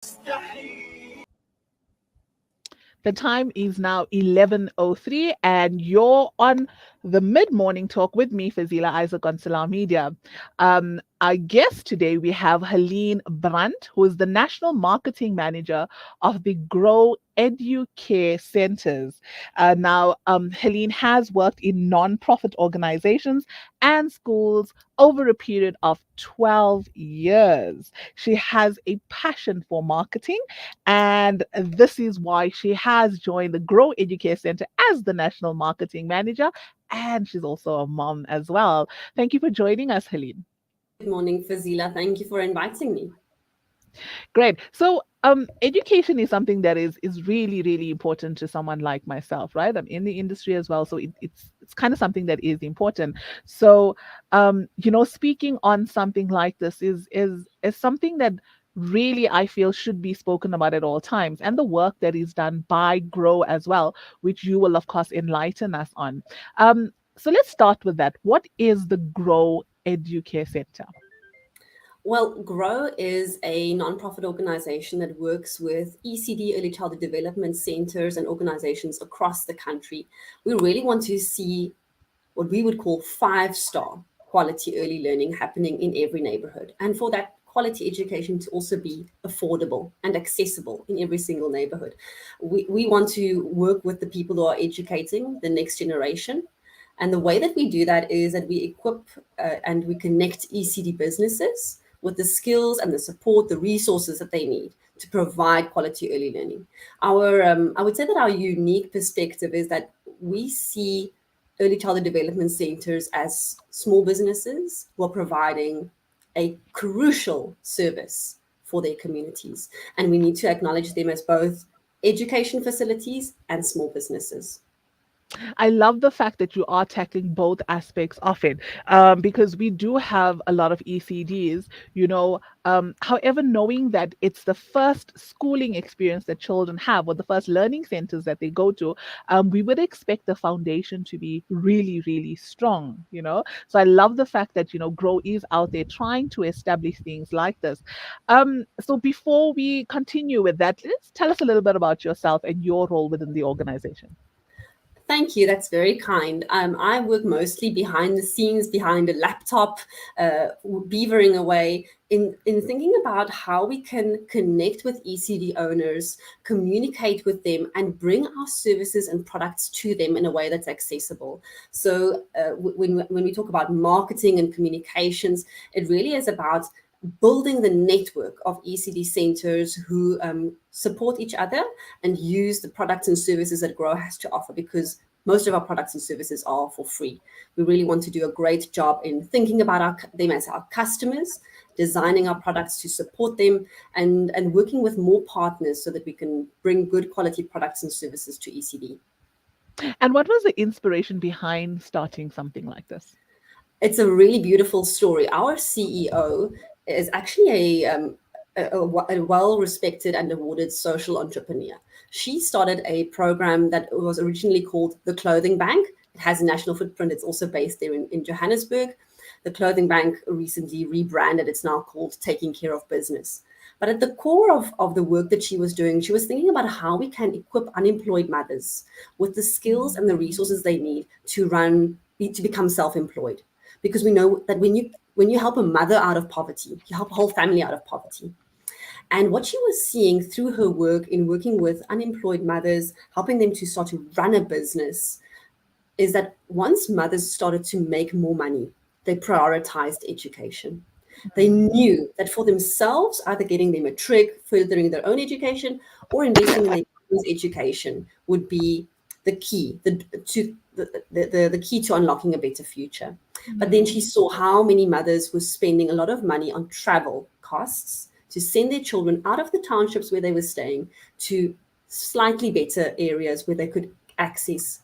The time is now 11:03, and you're on the mid-morning talk with me, Fazila Isaac, on Salam Media. Our guest today, we have Helene Brandt, who is the National Marketing Manager of the Grow Educare Centers. Helene has worked in non-profit organizations and schools over a period of 12 years. She has a passion for marketing, and this is why she has joined the Grow Educare Center as the National Marketing Manager. And she's also a mom as well. Thank you for joining us, Helene. Good morning, Fazila. Thank you for inviting me. Great. So, education is something that is really really important to someone like myself, right? I'm in the industry as well, so it's kind of something that is important. So, speaking on something like this is something that really I feel should be spoken about at all times, and the work that is done by Grow as well, which you will of course enlighten us on. So let's start with that. What is the Grow Educare Center? Well, GROW is a nonprofit organization that works with ECD, early childhood development centers, and organizations across the country. We really want to see what we would call five-star quality early learning happening in every neighborhood. And for that quality education to also be affordable and accessible in every single neighborhood. We want to work with the people who are educating the next generation. And the way that we do that is that we equip and we connect ECD businesses with the skills and the support, the resources that they need to provide quality early learning. I would say that our unique perspective is that we see early childhood development centers as small businesses who are providing a crucial service for their communities. And we need to acknowledge them as both education facilities and small businesses. I love the fact that you are tackling both aspects of it, because we do have a lot of ECDs, however, knowing that it's the first schooling experience that children have, or the first learning centers that they go to, we would expect the foundation to be really, really strong. So I love the fact that, Grow is out there trying to establish things like this. So before we continue with that, let's tell us a little bit about yourself and your role within the organization. Thank you. That's very kind. I work mostly behind the scenes, behind a laptop, beavering away in thinking about how we can connect with ECD owners, communicate with them, and bring our services and products to them in a way that's accessible. So when we talk about marketing and communications, it really is about building the network of ECD centers who support each other and use the products and services that Grow has to offer, because most of our products and services are for free. We really want to do a great job in thinking about them as our customers, designing our products to support them, and working with more partners so that we can bring good quality products and services to ECD. And what was the inspiration behind starting something like this? It's a really beautiful story. Our CEO is actually a well-respected and awarded social entrepreneur. She started a program that was originally called the Clothing Bank. It has a national footprint. It's also based there in Johannesburg. The Clothing Bank recently rebranded. It's now called Taking Care of Business. But at the core of the work that she was doing, she was thinking about how we can equip unemployed mothers with the skills and the resources they need to become self-employed, because we know that when you help a mother out of poverty, you help a whole family out of poverty. And what she was seeing through her work in working with unemployed mothers, helping them to start to run a business, is that once mothers started to make more money, they prioritized education. They knew that for themselves, either getting their matric, furthering their own education, or investing in their children's education would be the key, the key to unlocking a better future. But then she saw how many mothers were spending a lot of money on travel costs to send their children out of the townships where they were staying to slightly better areas where they could access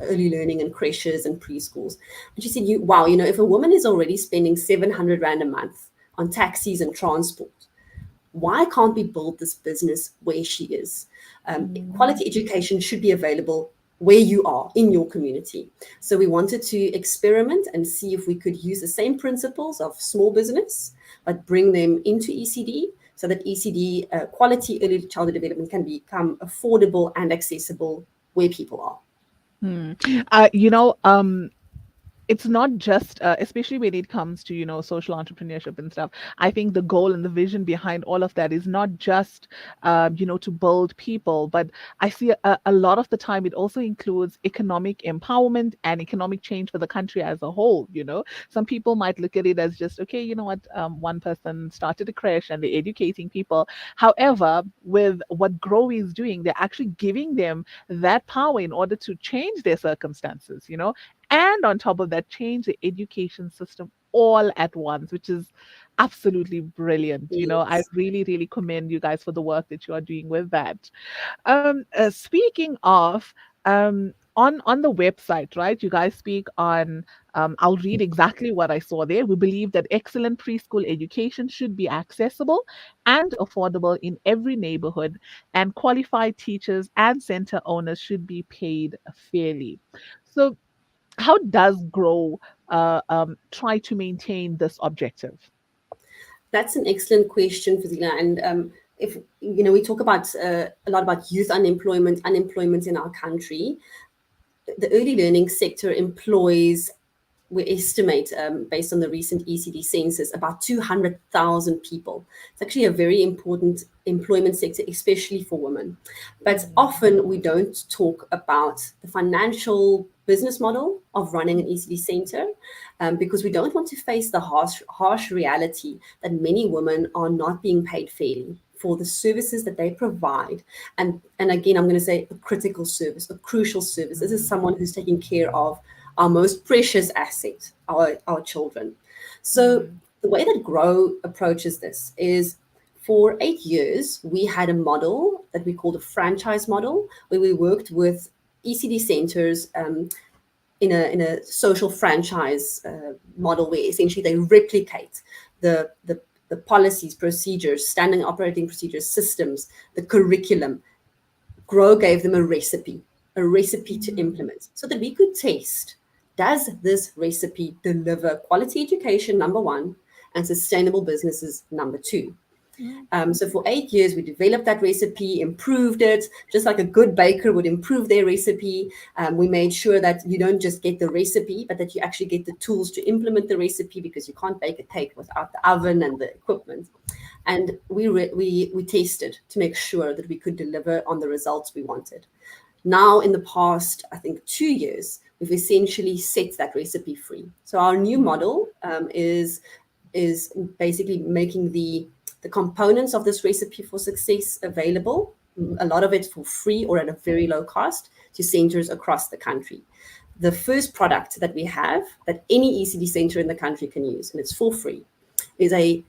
early learning and creches and preschools. And she said, wow, if a woman is already spending 700 Rand a month on taxis and transport, why can't we build this business where she is? Quality education should be available where you are in your community. So we wanted to experiment and see if we could use the same principles of small business, but bring them into ECD so that ECD, quality early childhood development, can become affordable and accessible where people are. Hmm. Uh, you know, um, it's not just especially when it comes to social entrepreneurship and stuff. I think the goal and the vision behind all of that is not just to build people, but I see a lot of the time it also includes economic empowerment and economic change for the country as a whole. Some people might look at it as just, okay, you know what, one person started a creche and they're educating people. However, with what Grow is doing, they're actually giving them that power in order to change their circumstances, and on top of that, change the education system all at once, which is absolutely brilliant. I Yes. really, really commend you guys for the work that you are doing with that. Speaking of, on the website, right? You guys speak on. I'll read exactly what I saw there. We believe that excellent preschool education should be accessible and affordable in every neighborhood, and qualified teachers and center owners should be paid fairly. So, how does Grow try to maintain this objective? That's an excellent question, Fazila. And if we talk about a lot about youth unemployment in our country. The early learning sector employs, we estimate, based on the recent ECD census, about 200,000 people. It's actually a very important employment sector, especially for women. But often we don't talk about the financial business model of running an ECD center, because we don't want to face the harsh reality that many women are not being paid fairly for the services that they provide. And again, I'm going to say a critical service, a crucial service. This is someone who's taking care of our most precious asset, our children. So the way that Grow approaches this is, for 8 years, we had a model that we called a franchise model, where we worked with ECD centers, in a social franchise model, where essentially they replicate the policies, procedures, standing operating procedures, systems, the curriculum. Grow gave them a recipe to implement, so that we could test, does this recipe deliver quality education, number one, and sustainable businesses, number two? So for 8 years, we developed that recipe, improved it, just like a good baker would improve their recipe. We made sure that you don't just get the recipe, but that you actually get the tools to implement the recipe, because you can't bake a cake without the oven and the equipment. And we tested to make sure that we could deliver on the results we wanted. Now, in the past, I think 2 years, we've essentially set that recipe free. So our new model is basically making the components of this recipe for success available, a lot of it for free or at a very low cost, to centers across the country. The first product that we have that any ECD center in the country can use, and it's for free, is a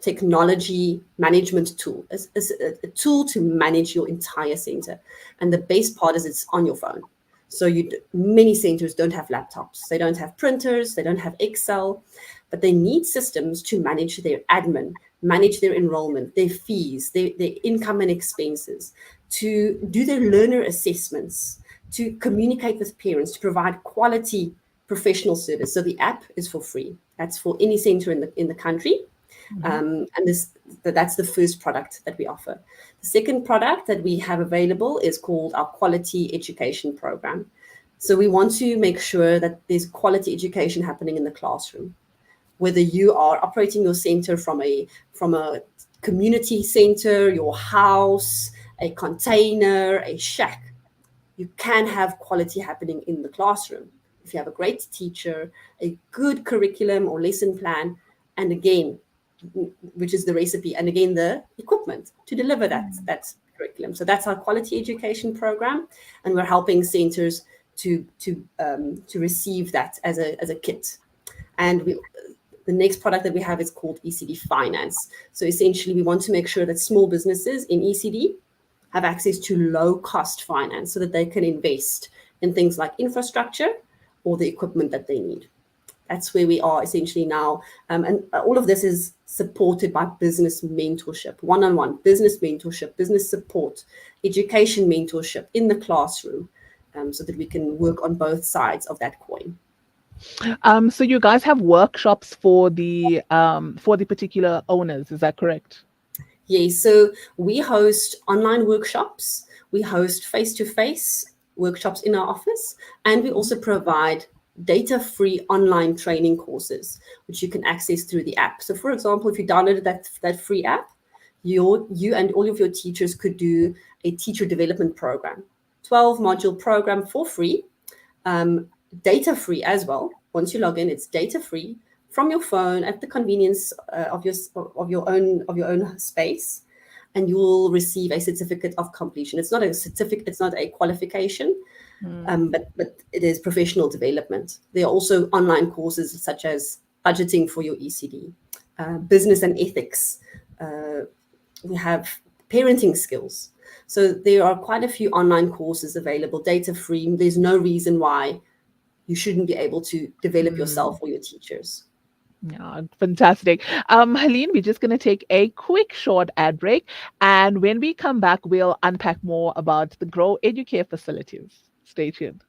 technology management tool, a tool to manage your entire center. And the best part is it's on your phone. So many centers don't have laptops, they don't have printers, they don't have Excel, but they need systems to manage their admin, manage their enrollment, their fees, their income and expenses, to do their learner assessments, to communicate with parents, to provide quality professional service. So the app is for free. That's for any center in the country. And that's the first product that we offer. The second product that we have available is called our quality education program. So we want to make sure that there's quality education happening in the classroom, whether you are operating your center from a community center, your house, a container, a shack. You can have quality happening in the classroom if you have a great teacher, a good curriculum or lesson plan, and again, which is the recipe, and again the equipment to deliver that curriculum. So that's our quality education program, and we're helping centers to receive that as a kit. And the next product that we have is called ECD Finance. So essentially, we want to make sure that small businesses in ECD have access to low cost finance, so that they can invest in things like infrastructure or the equipment that they need. That's where we are essentially now. And all of this is supported by business mentorship, one-on-one business mentorship, business support, education mentorship in the classroom, so that we can work on both sides of that coin. So you guys have workshops for the particular owners, is that correct? Yes, so we host online workshops, we host face to face workshops in our office, and we also provide data free online training courses, which you can access through the app. So, for example, if you downloaded that free app, you and all of your teachers could do a teacher development program, 12 module program for free, um, data free as well. Once you log in, it's data free from your phone at the convenience of your own space, and you will receive a certificate of completion. It's not a certificate, it's not a qualification, but it is professional development. There are also online courses such as budgeting for your ECD, business and ethics. We have parenting skills. So there are quite a few online courses available, data free. There's no reason why you shouldn't be able to develop yourself or your teachers. Yeah, fantastic. Helene, we're just going to take a quick short ad break. And when we come back, we'll unpack more about the Grow Educare facilities. Stay tuned.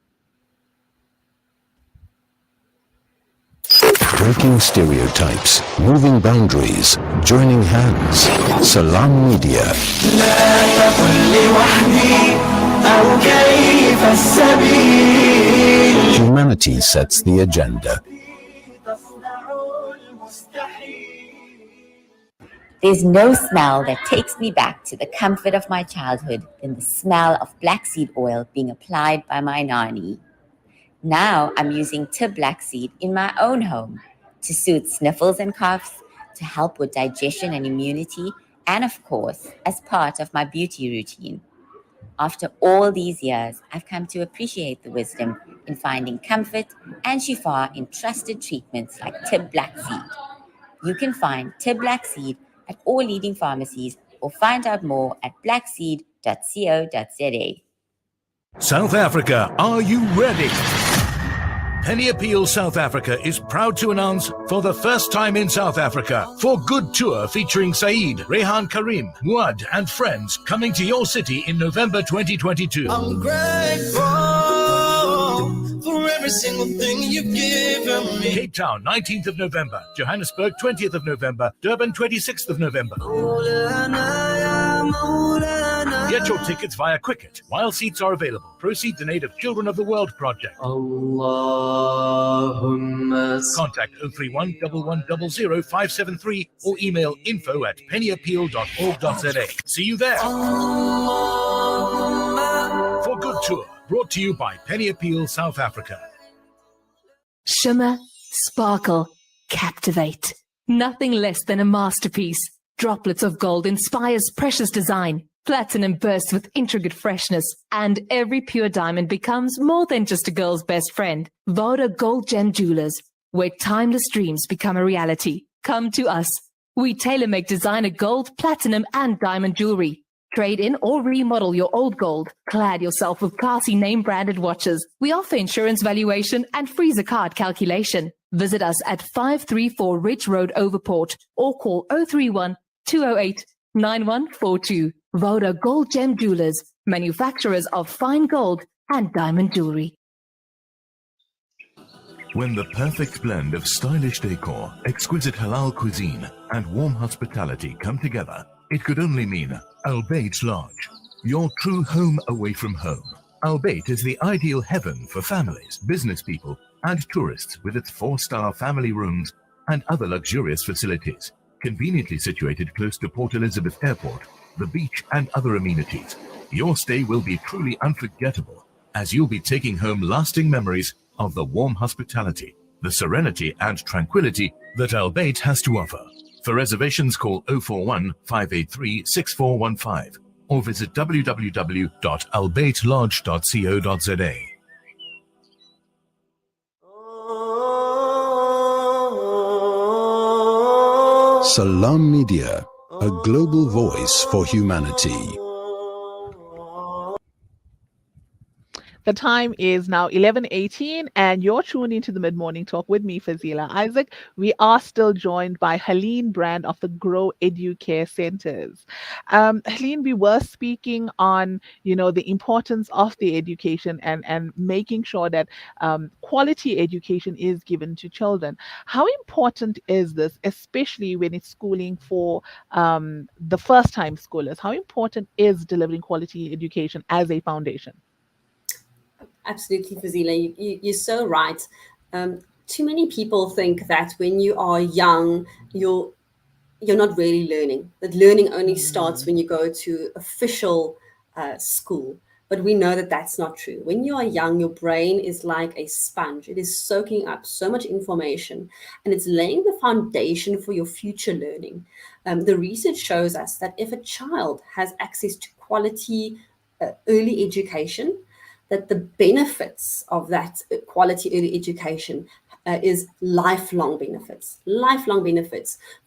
Breaking stereotypes, moving boundaries, joining hands. Salam Media. Humanity sets the agenda. There's no smell that takes me back to the comfort of my childhood than the smell of black seed oil being applied by my nanny. Now I'm using Tib black seed in my own home to soothe sniffles and coughs, to help with digestion and immunity, and of course, as part of my beauty routine. After all these years, I've come to appreciate the wisdom in finding comfort and shifa in trusted treatments like Tib black seed. You can find Tib black seed at all leading pharmacies or find out more at blackseed.co.za. South Africa, are you ready? Penny Appeal South Africa is proud to announce for the first time in South Africa, For Good Tour featuring Saeed, Rehan Karim, Muad and friends coming to your city in November 2022. I'm grateful for every single thing you've given me. Cape Town, 19th of November. Johannesburg, 20th of November. Durban, 26th of November. Get your tickets via Quicket while seats are available. Proceeds in aid of Children of the World Project. Contact 031 1100 573 or email info@pennyappeal.org.za. See you there. For Good Tour, brought to you by Penny Appeal South Africa. Shimmer, sparkle, captivate. Nothing less than a masterpiece. Droplets of gold inspires precious design. Platinum bursts with intricate freshness, and every pure diamond becomes more than just a girl's best friend. Voda Gold Gem Jewelers, where timeless dreams become a reality. Come to us. We tailor-make designer gold, platinum, and diamond jewelry. Trade in or remodel your old gold. Clad yourself with classy name-branded watches. We offer insurance valuation and free zakat calculation. Visit us at 534 Ridge Road, Overport, or call 031 208 9142. Voda Gold Gem Jewelers, manufacturers of fine gold and diamond jewelry. When the perfect blend of stylish decor, exquisite halal cuisine, and warm hospitality come together, it could only mean Al Bayt Lodge, your true home away from home. Al Bayt is the ideal heaven for families, business people, and tourists with its 4-star family rooms and other luxurious facilities. Conveniently situated close to Port Elizabeth Airport, the beach, and other amenities, your stay will be truly unforgettable, as you'll be taking home lasting memories of the warm hospitality, the serenity and tranquility that Al Bayt has to offer. For reservations, call 041 583 6415 or visit www.albaytlodge.co.za. Salam Media, a global voice for humanity. The time is now 11:18, and you're tuned into the Mid Morning Talk with me, Fazila Isaac. We are still joined by Helene Brand of the Grow Educare Centers. Helene, we were speaking on, the importance of the education and making sure that quality education is given to children. How important is this, especially when it's schooling for the first time schoolers? How important is delivering quality education as a foundation? Absolutely, Fazila. You're so right. Too many people think that when you are young, you're not really learning. That learning only starts Mm. when you go to official school. But we know that that's not true. When you are young, your brain is like a sponge. It is soaking up so much information and it's laying the foundation for your future learning. The research shows us that if a child has access to quality early education, that the benefits of that quality early education is lifelong benefits.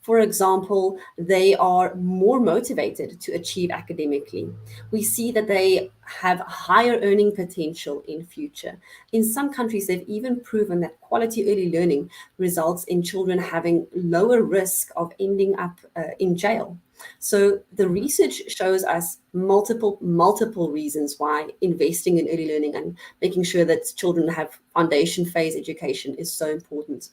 For example, they are more motivated to achieve academically. We see that they have higher earning potential in future. In some countries, they've even proven that quality early learning results in children having lower risk of ending up in jail. So the research shows us multiple reasons why investing in early learning and making sure that children have foundation phase education is so important.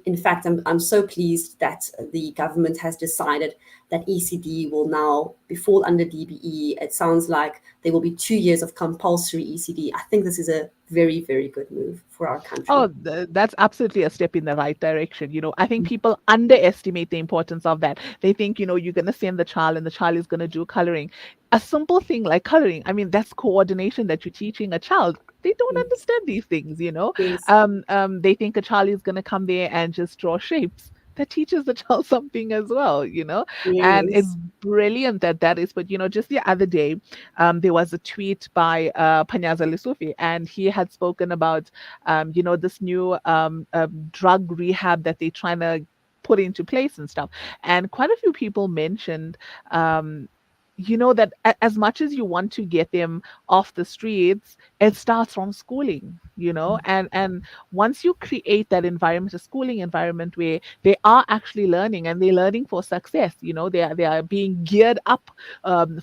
In fact, I'm so pleased that the government has decided that ECD will now be fall under DBE. It sounds like there will be 2 years of compulsory ECD. I think this is a very good move for our country. Oh, that's absolutely a step in the right direction. I think people underestimate the importance of that. They think, you're going to send the child and the child is going to do coloring. A simple thing like coloring, I mean, that's coordination that you're teaching a child. They don't Yes, understand these things. yes, They think a child is going to come there and just draw shapes. That teaches the child something as well. And it's yes. brilliant that that is. But, just the other day, there was a tweet by Panyaza Lesufi, and he had spoken about this new drug rehab that they're trying to put into place and stuff. And quite a few people mentioned, um, that as much as you want to get them off the streets, it starts from schooling. And once you create that environment, a schooling environment where they are actually learning and they're learning for success, they are being geared up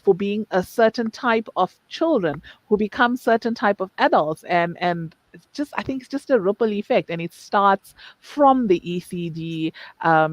for being a certain type of children who become certain type of adults, and it's just, I think it's just a ripple effect, and it starts from the ECD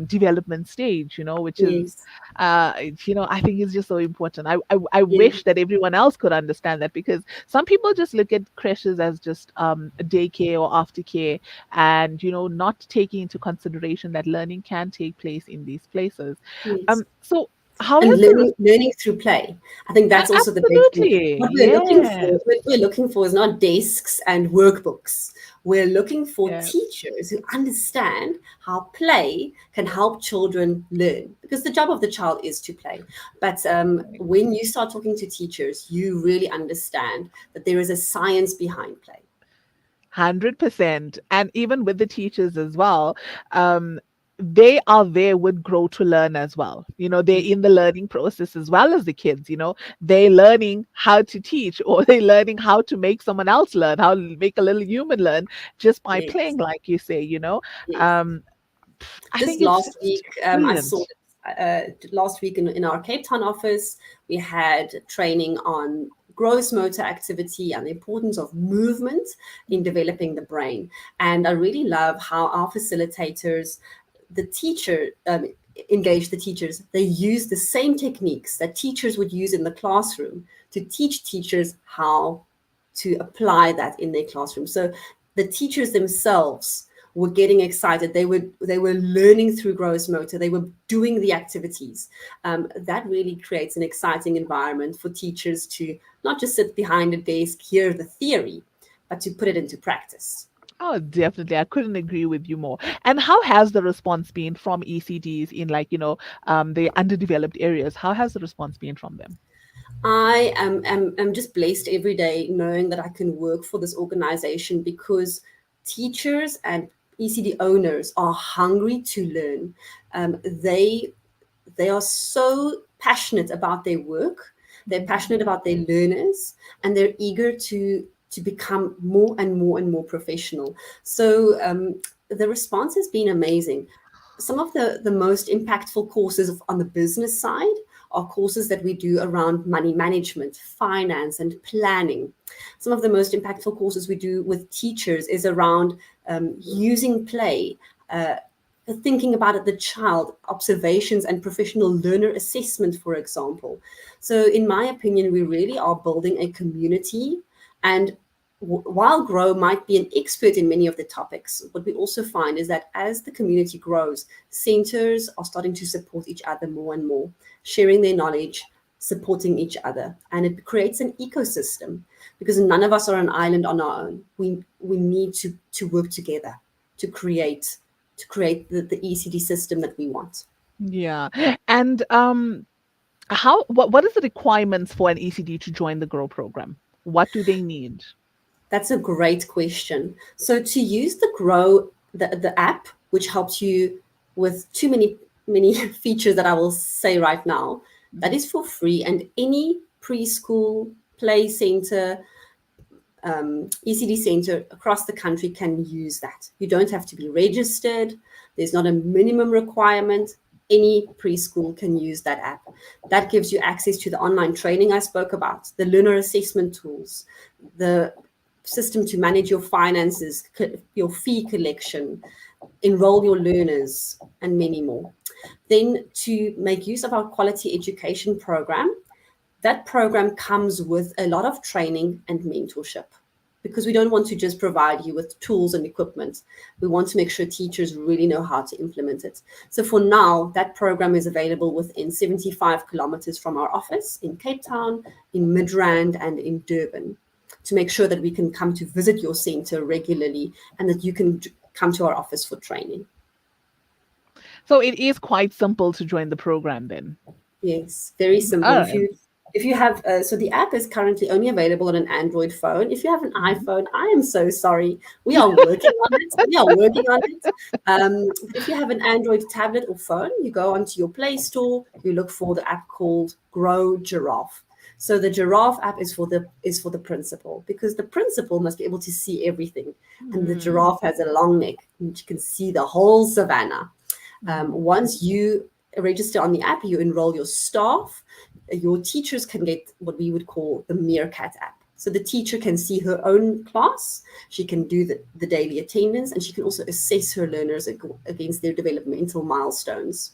development stage, which is Yes, I think it's just so important. I yes, wish that everyone else could understand that, because some people just look at creches as just a daycare or aftercare, and not taking into consideration that learning can take place in these places. yes. So how And has the learning through play. I think that's also the big thing. absolutely, yes, What we're looking for is not desks and workbooks. We're looking for yeah. teachers who understand how play can help children learn, because the job of the child is to play. But when you start talking to teachers, you really understand that there is a science behind play. 100%. And even with the teachers as well, they are there with Grow to Learn as well. They're in the learning process as well as the kids. They're learning how to teach, or they're learning how to make someone else learn, how to make a little human learn just by Yes, playing, like you say. yes. Um, I Just think it's last just week, I brilliant. saw last week in our Cape Town office, we had training on gross motor activity and the importance of movement in developing the brain. And I really love how our facilitators, the teacher, engage the teachers. They use the same techniques that teachers would use in the classroom to teach teachers how to apply that in their classroom. So the teachers themselves were getting excited. They were learning through gross motor. They were doing the activities. That really creates an exciting environment for teachers to not just sit behind a desk, hear the theory, but to put it into practice. Oh, definitely. I couldn't agree with you more. And how has the response been from ECDs in, like, the underdeveloped areas? How has the response been from them? I am just blessed every day knowing that I can work for this organization, because teachers and ECD owners are hungry to learn. They are so passionate about their work. They're passionate about their learners, and they're eager to to become more and more and more professional. So the response has been amazing. Some of the most impactful courses on the business side are courses that we do around money management, finance, and planning. Some of the most impactful courses we do with teachers is around using play, thinking about it, the child, observations, and professional learner assessment, for example. So in my opinion, we really are building a community. And while Grow might be an expert in many of the topics, what we also find is that as the community grows, centers are starting to support each other more and more, sharing their knowledge, supporting each other. And it creates an ecosystem, because none of us are an island on our own. We need to work together to create the ECD system that we want. Yeah. And what is the requirements for an ECD to join the Grow program? What do they need? That's a great question. So to use the Grow, the app, which helps you with too many features that I will say right now, that is for free, and any preschool, play center, ECD center across the country can use that. You don't have to be registered. There's not a minimum requirement. Any preschool can use that app. That gives you access to the online training I spoke about, the learner assessment tools, the system to manage your finances, your fee collection, enroll your learners, and many more. Then to make use of our quality education program, that program comes with a lot of training and mentorship, because we don't want to just provide you with tools and equipment. We want to make sure teachers really know how to implement it. So for now, that program is available within 75 kilometers from our office in Cape Town, in Midrand, and in Durban, to make sure that we can come to visit your center regularly and that you can come to our office for training. So it is quite simple to join the program then. Yes, very simple. All right. If you have, so the app is currently only available on an Android phone. If you have an iPhone, I am so sorry. We are working on it. If you have an Android tablet or phone, you go onto your Play Store, you look for the app called Grow Giraffe. So the Giraffe app is for the principal, because the principal must be able to see everything. And the giraffe has a long neck, and you can see the whole savannah. Once you register on the app, you enroll your staff. Your teachers can get what we would call the Meerkat app. So the teacher can see her own class, she can do the daily attendance, and she can also assess her learners against their developmental milestones.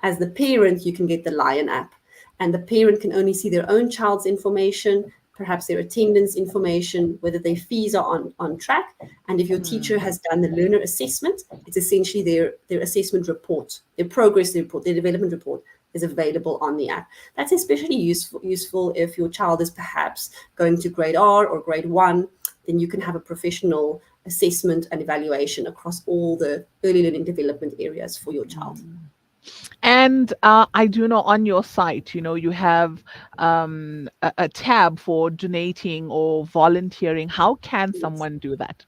As the parent, you can get the Lion app, and the parent can only see their own child's information, perhaps their attendance information, whether their fees are on track. And if your teacher has done the learner assessment, it's essentially their assessment report, their progress report, their development report is available on the app. That's especially useful if your child is perhaps going to grade R or grade 1, then you can have a professional assessment and evaluation across all the early learning development areas for your child. And I do know on your site, you have a tab for donating or volunteering. How can someone do that?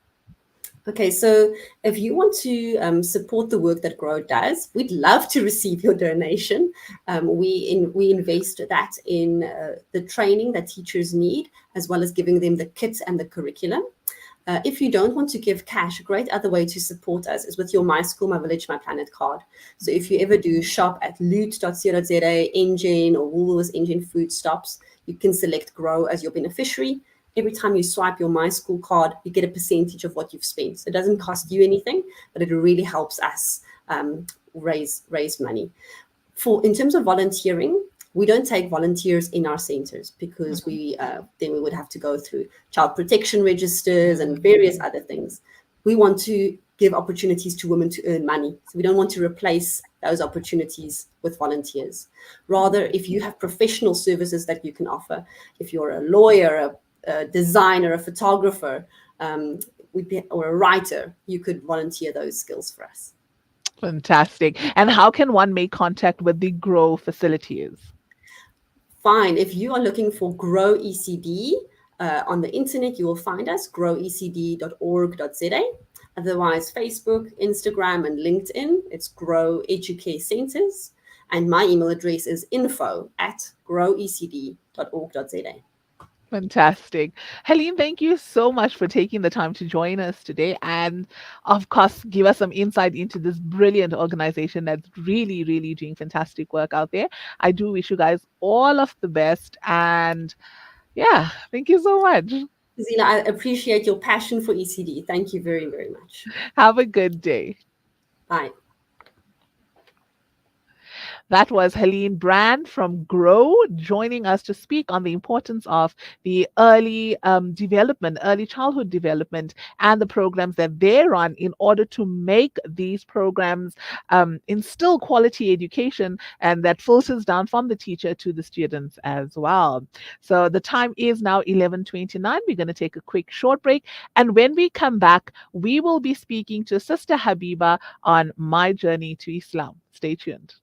Okay, so if you want to support the work that Grow does, we'd love to receive your donation. We invest that in the training that teachers need, as well as giving them the kits and the curriculum. If you don't want to give cash, a great other way to support us is with your My School, My Village, My Planet card. So if you ever do shop at loot.co.za, Engen, or Woolworths Engen Food Stops, you can select Grow as your beneficiary. Every time you swipe your My School card, you get a percentage of what you've spent. So it doesn't cost you anything, but it really helps us raise money. In terms of volunteering, we don't take volunteers in our centers, because then we would have to go through child protection registers and various other things. We want to give opportunities to women to earn money. So we don't want to replace those opportunities with volunteers. Rather, if you have professional services that you can offer, if you're a lawyer, a designer, a photographer, or a writer, you could volunteer those skills for us. Fantastic. And how can one make contact with the Grow facilities? Fine. If you are looking for Grow ECD on the internet, you will find us, growecd.org.za. Otherwise, Facebook, Instagram, and LinkedIn, it's Grow Educare Centers. And my email address is info@growecd.org.za. Fantastic. Helene, thank you so much for taking the time to join us today and, of course, give us some insight into this brilliant organization that's really, really doing fantastic work out there. I do wish you guys all of the best. And yeah, thank you so much. Zila, I appreciate your passion for ECD. Thank you very, very much. Have a good day. Bye. That was Helene Brand from Grow joining us to speak on the importance of the early development, early childhood development, and the programs that they run in order to make these programs instill quality education and that filters down from the teacher to the students as well. So the time is now 11:29. We're going to take a quick short break. And when we come back, we will be speaking to Sister Habiba on My Journey to Islam. Stay tuned.